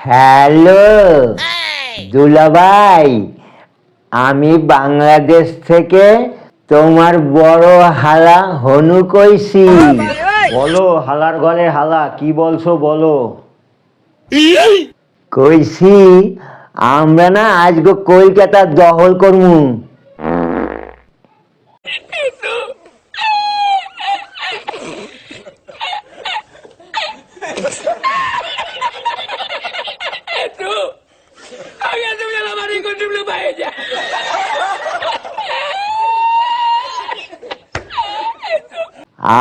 Hello দুলাভাই, আমি বাংলাদেশ থেকে তোমার বড় হালা হনু কইছি। বলো হালার ঘরে হালা, কি বলছো বলো। কইছি আমরা না আজকে কলকাতা দখল করমু।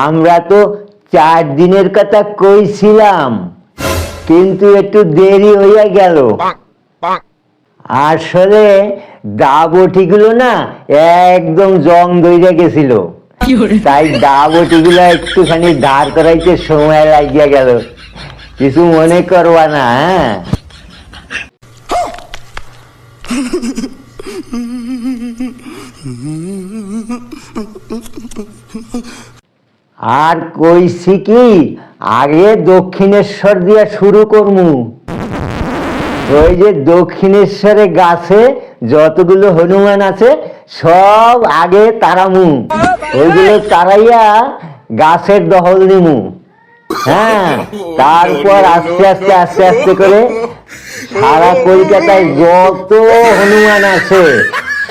আমরা তো 4 দিনের কথা কইছিলাম, কিন্তু একটু দেরি হইয়া গেল। আসলে দাবটিগুলো না একদম জং ধইরা গেছিল, তাই দাবটিগুলো একটুখানি ধার করাইতে সময় লাগিয়া গেল। কিছু মনে করবা না, হ্যাঁ? আর কইছি কি আগে দক্ষিণেশ্বর দিয়া শুরু করমু। ওই যে দক্ষিণেশ্বরে গাছে যতগুলো হনুমান আছে সব আগে তারামু, ওইগুলো তারাইয়া গাছের দখল নিমু। হ্যাঁ, তারপর আস্তে আস্তে আস্তে আস্তে করে সারা কলকাতায় যত হনুমান আছে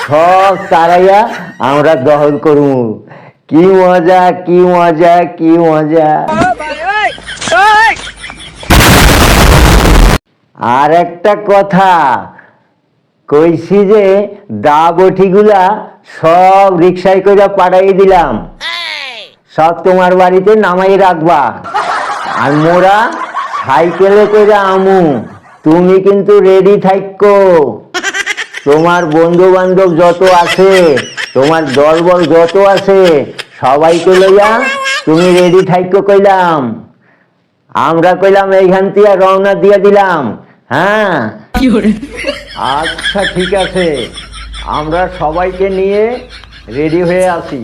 সব তারাইয়া আমরা দখল করমু। কি মজা, কি মজা, কি মজা। আর একটা কথা কইছি যে দাবঠিগুলা সব রিক্সায় করে পাঠাই দিলাম, সব তোমার বাড়িতে নামাই রাখবা। আর মোরা সাইকেলে করে আমু, তুমি কিন্তু রেডি থাকো। তোমার বন্ধু বান্ধব যত আছে, তোমার দলবল যত আছে সবাইকে লইয়া তুমি রেডি থাকো কইলাম। আমরা কইলাম এইখান থেকে রওনা দিয়ে দিলাম। হ্যাঁ, আচ্ছা ঠিক আছে, আমরা সবাইকে নিয়ে রেডি হয়ে আছি।